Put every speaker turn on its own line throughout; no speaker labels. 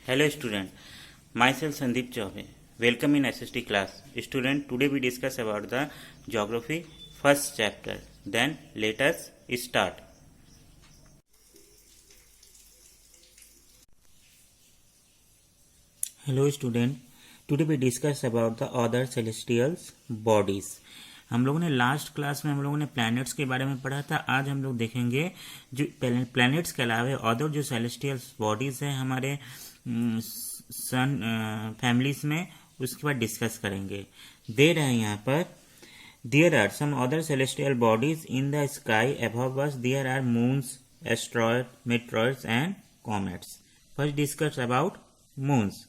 Hello student, myself Sandeep Chaube. Welcome in SST class. Student, today we discuss about the geography first chapter. Then let us start. Hello student, today we discuss about the other celestial bodies. हम लोगों ने last class में हम लोगों ने planets के बारे में पढ़ा था। आज हम लोग देखेंगे जो प्लैनेट्स के अलावा अदर जो सेलेस्टियल बॉडीज हैं हमारे सन फैमिलीज में, उसके बाद डिस्कस करेंगे। दे रहे हैं यहाँ पर there are some other celestial bodies in the sky above us. There are moons, asteroid, meteoroids and comets. First discuss about moons.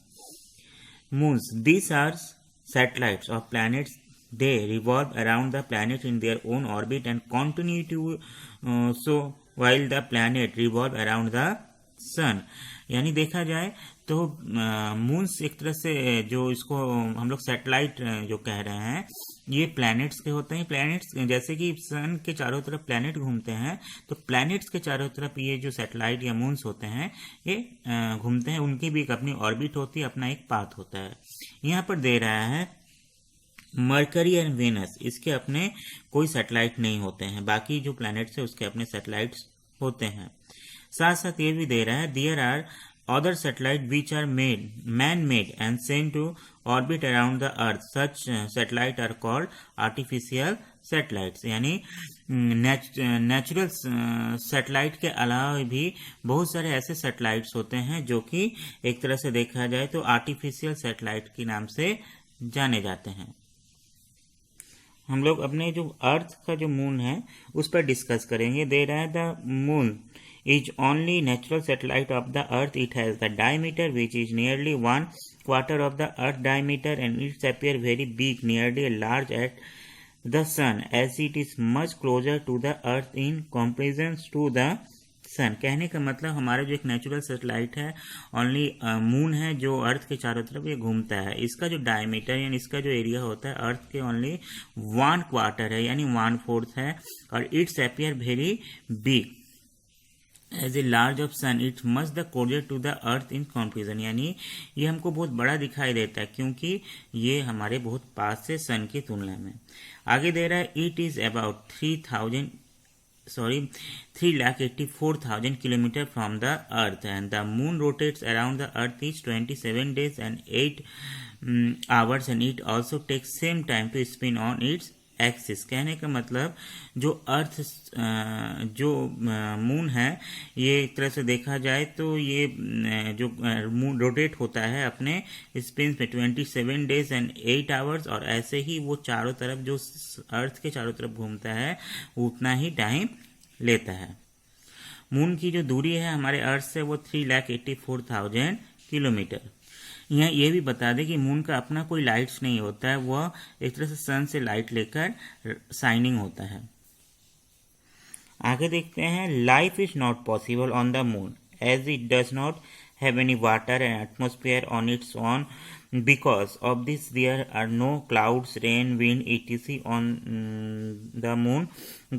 Moons, these are satellites of planets. They revolve around the planet in their own orbit and continue to so while the planet revolve around the sun. यानी देखा जाए तो moons एक तरह से जो इसको हम लोग सैटेलाइट जो कह रहे हैं, ये प्लैनेट्स के होते हैं। प्लैनेट्स जैसे कि सन के चारों तरफ प्लैनेट घूमते हैं, तो प्लैनेट्स के चारों तरफ ये जो सैटेलाइट या मून्स होते हैं ये घूमते हैं। उनकी भी एक अपनी ऑर्बिट होती है, अपना एक पाथ होता है। यहाँ पर दे रहा है मरकरी एंड वेनस, इसके अपने कोई सैटेलाइट नहीं होते हैं। बाकी जो प्लैनेट्स है उसके अपने सैटेलाइट्स होते हैं। साथ साथ ये भी दे रहा है there are other satellites which are man-made and sent to orbit around the earth. Such satellites are called artificial satellites. यानी नेचुरल सैटेलाइट के अलावा भी बहुत सारे ऐसे सैटेलाइट्स होते हैं जो कि एक तरह से देखा जाए तो आर्टिफिशियल सैटेलाइट के नाम से जाने जाते हैं। हम लोग अपने जो अर्थ का जो मून है उस पर डिस्कस करेंगे। दे रहा है the moon is only natural satellite of the earth. It has the diameter which is nearly 1/4 of the earth diameter and it appears very big, nearly large at the sun as it is much closer to the earth in comparison to the sun. कहने का मतलब हमारा जो एक natural satellite है only moon है जो अर्थ के चारों तरफ ये घूमता है। इसका जो डायमीटर यानी इसका जो एरिया होता है अर्थ के ओनली 1/4 है, यानी 1/4 है। और it's appear very big as a large of sun, it's much the closer to the earth in comparison. यानी ये हमको बहुत बड़ा दिखाई देता है क्योंकि ये हमारे बहुत पास से सन की तुलना में। आगे दे रहा है it is about 3,84,000 kilometre from the earth and the moon rotates around the earth is 27 days and 8 hours and it also takes same time to spin on its axis. कहने का मतलब जो अर्थ जो मून है ये एक तरह से देखा जाए तो ये जो मून रोटेट होता है अपने स्पिन में 27 days and 8 hours, और ऐसे ही वो चारों तरफ जो अर्थ के चारों तरफ घूमता है उतना ही टाइम लेता है। मून की जो दूरी है हमारे अर्थ से वो 3,84,000 किलोमीटर। यहाँ ये भी बता दें कि मून का अपना कोई लाइट्स नहीं होता है, वह एक तरह से सन से लाइट लेकर शाइनिंग होता है। आगे देखते हैं life is not possible on the moon as it does not have any water and atmosphere on its own. Because of this, there are no clouds, rain, wind, etc. on the moon.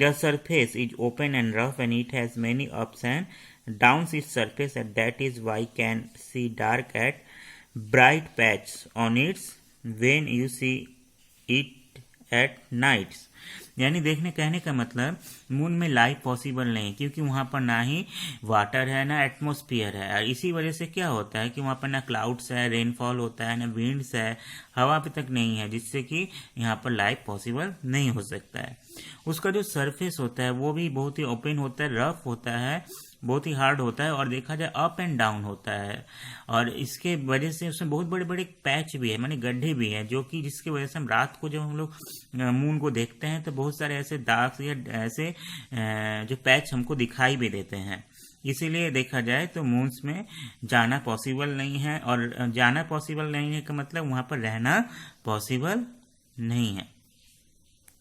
The surface is open and rough, and it has many ups and downs its surface, and that is why can see dark at bright patch on its when you see it at nights. यानी देखने कहने का मतलब moon में life possible नहीं क्योंकि वहाँ पर ना ही वाटर है ना एटमॉस्फेयर है, और इसी वजह से क्या होता है कि वहाँ पर ना क्लाउड्स है, रेनफॉल होता है, ना विंड्स है, हवा भी तक नहीं है, जिससे कि यहाँ पर लाइफ पॉसिबल नहीं हो सकता है। उसका जो सरफेस होता है वो भी बहुत ही ओपन होता है, रफ होता है, बहुत ही हार्ड होता है, और देखा जाए अप एंड डाउन होता है, और इसके वजह से उसमें बहुत बड़े बड़े पैच भी है, माने गड्ढे भी हैं, जो कि जिसकी वजह से हम रात को जब हम लोग मून को देखते हैं तो बहुत सारे ऐसे दाग या ऐसे जो पैच हमको दिखाई भी देते हैं। इसीलिए देखा जाए तो मून्स में जाना पॉसिबल नहीं है, और जाना पॉसिबल नहीं है का मतलब वहां पर रहना पॉसिबल नहीं है।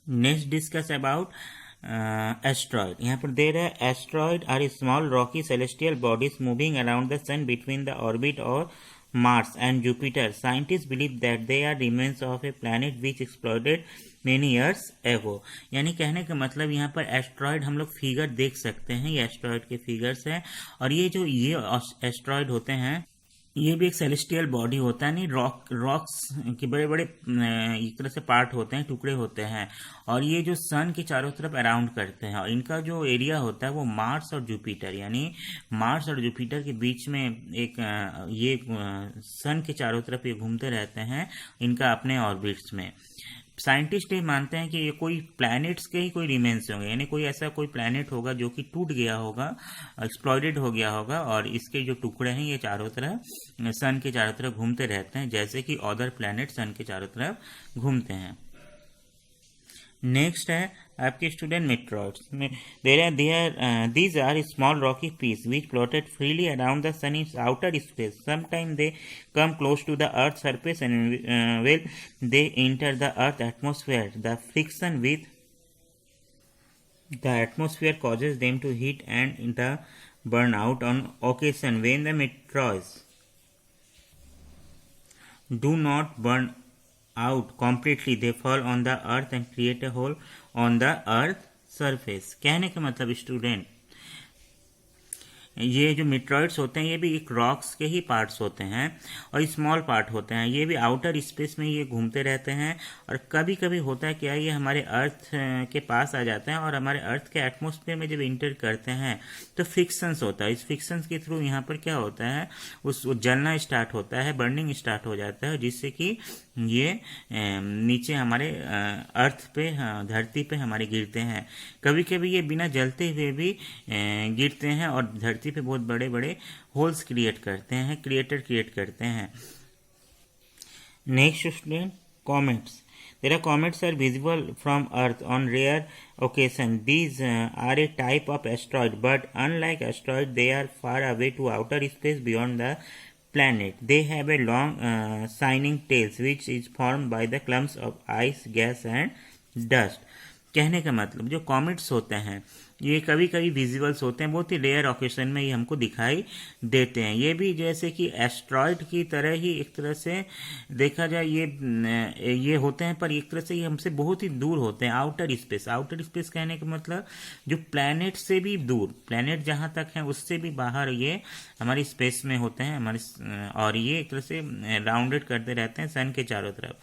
Next discuss about asteroid. यहाँ पर दे रहा है asteroid are small rocky celestial bodies moving around the sun between the orbit और Mars and Jupiter. Scientists believe that they are remains of a planet which exploded many years ago. यानी कहने का मतलब यहाँ पर एस्ट्रॉयड हम लोग figure देख सकते हैं, ये एस्ट्रॉयड के फिगर्स हैं, और ये जो ये एस्ट्रॉयड होते हैं ये भी एक सेलेस्टियल बॉडी होता है, नहीं रॉक्स के बड़े बड़े एक तरह से पार्ट होते हैं, टुकड़े होते हैं, और ये जो सन के चारों तरफ अराउंड करते हैं, और इनका जो एरिया होता है वो मार्स और जुपिटर, यानी मार्स और जुपिटर के बीच में एक ये सन के चारों तरफ ये घूमते रहते हैं इनका अपने ऑर्बिट्स में। साइंटिस्ट ये मानते हैं कि ये कोई प्लैनेट्स के ही कोई रिमेन्स होंगे, यानी कोई ऐसा कोई प्लैनेट होगा जो कि टूट गया होगा, एक्सप्लॉइडेड हो गया होगा, और इसके जो टुकड़े हैं ये चारों तरफ सन के चारों तरफ घूमते रहते हैं, जैसे कि अदर प्लैनेट सन के चारों तरफ घूमते हैं। नेक्स्ट है आपके स्टूडेंट मेट्रॉइड्स में these are small rocky piece which floated freely around the sun in outer space. Sometime they come close to the earth surface and when they enter the earth atmosphere the friction with the atmosphere causes them to heat and the burn out on occasion. When the meteors do not burn out completely they fall on the earth and create a hole on the earth surface. कहने का मतलब student, ये जो meteoroids होते हैं ये भी एक रॉक्स के ही पार्ट्स होते हैं और स्मॉल पार्ट होते हैं, ये भी आउटर स्पेस में ये घूमते रहते हैं, और कभी कभी होता है क्या, ये हमारे अर्थ के पास आ जाते हैं और हमारे अर्थ के एटमॉस्फेयर में जब इंटर करते हैं तो फ्रिक्शंस होता है। इस फ्रिक्शंस के थ्रू यहाँ पर क्या होता है, वो जलना स्टार्ट होता है, बर्निंग स्टार्ट हो जाता है, जिससे कि ये नीचे हमारे अर्थ पे, धरती पे हमारे गिरते हैं। कभी कभी ये बिना जलते हुए भी गिरते हैं और धरती पे बहुत बड़े बड़े होल्स क्रिएट करते हैं। Next student, comets. There are comets are visible from Earth on rare occasion. These are a type of asteroid, but unlike asteroid, they are far away to outer space beyond the planet. They have a long shining tails, which is formed by the clumps of ice, gas, and dust. कहने का मतलब जो comets होते हैं ये कभी कभी विजिबल्स होते हैं, बहुत ही रेयर ऑकेशन में ये हमको दिखाई देते हैं। ये भी जैसे कि एस्ट्रॉइड की तरह ही एक तरह से देखा जाए ये होते हैं, पर एक तरह से ये हमसे बहुत ही दूर होते हैं। आउटर स्पेस कहने का मतलब जो प्लैनेट से भी दूर, प्लैनेट जहाँ तक है उससे भी बाहर ये हमारी स्पेस में होते हैं और ये एक तरह से राउंडेड करते रहते हैं सन के चारों तरफ।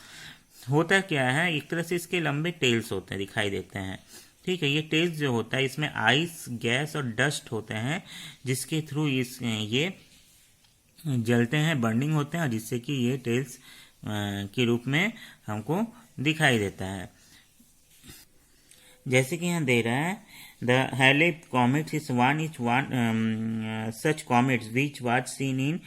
होता क्या है, एक तरह से इसके लंबे टेल्स होते हैं, दिखाई देते हैं, ठीक है। ये टेल्स जो होता है इसमें आइस, गैस और डस्ट होते हैं, जिसके थ्रू ये जलते हैं, बर्निंग होते हैं, जिससे कि ये टेल्स के रूप में हमको दिखाई देता है। जैसे कि यहाँ दे रहा है, द हैले comets is one such comets which was seen in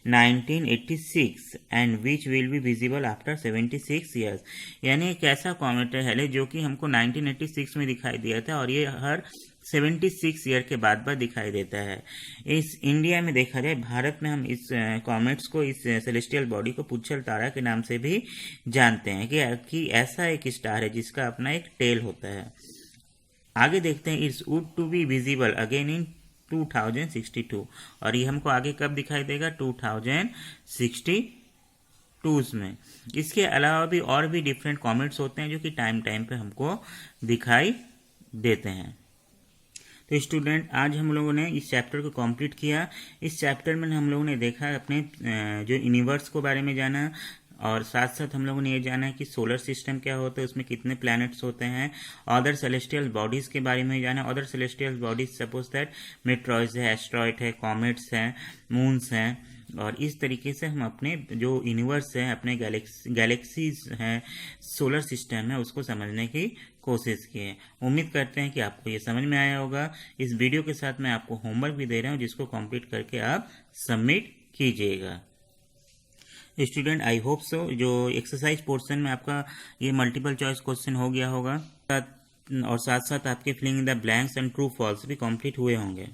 1986 and which will be visible after 76 years. यानी एक ऐसा कॉमेट है हैले जो कि हमको 1986 में दिखाई दिया था और ये हर 76 ईयर के बाद दिखाई देता है। इस इंडिया में देखा जाए, भारत में हम इस कॉमेट्स को, इस सेलेस्टियल बॉडी को पुच्छल तारा के नाम से भी जानते हैं कि ऐसा एक स्टार है जिसका अपना एक टेल होता है। आगे देखते हैं, it's would to be visible again in 2062, और ये हमको आगे कब दिखाई देगा, 2062 में। इसके अलावा भी और भी डिफरेंट कॉमेट्स होते हैं जो कि टाइम पे हमको दिखाई देते हैं। तो स्टूडेंट, आज हम लोगों ने इस चैप्टर को कंप्लीट किया। इस चैप्टर में हम लोगों ने देखा अपने जो यूनिवर्स के बारे में जाना, और साथ साथ हम लोगों ने ये जाना है कि सोलर सिस्टम क्या होता है, उसमें कितने प्लैनेट्स होते हैं, अदर सेलेस्टियल बॉडीज के बारे में जाना। Other celestial bodies suppose that meteoroids है, एस्ट्रॉइड है, कॉमेट्स हैं, मून्स हैं, और इस तरीके से हम अपने जो यूनिवर्स है, अपने गैलेक्सीज हैं, सोलर सिस्टम है, उसको समझने की कोशिश किए। उम्मीद करते हैं कि आपको ये समझ में आया होगा। इस वीडियो के साथ मैं आपको होमवर्क भी दे रहा हूँ, जिसको कंप्लीट करके आप सबमिट कीजिएगा। स्टूडेंट, आई होप सो जो एक्सरसाइज पोर्शन में आपका ये मल्टीपल चॉइस क्वेश्चन हो गया होगा, और साथ साथ आपके filling the blanks and true false भी कंप्लीट हुए होंगे,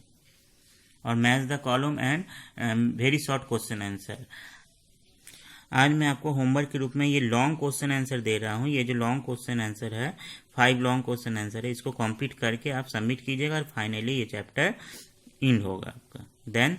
और match the column and very short question answer. आज मैं आपको होमवर्क के रूप में ये लॉन्ग क्वेश्चन आंसर दे रहा हूँ। ये जो लॉन्ग क्वेश्चन आंसर है, 5 लॉन्ग क्वेश्चन आंसर है, इसको कंप्लीट करके आप सबमिट कीजिएगा और फाइनली ये चैप्टर एंड होगा आपका। देन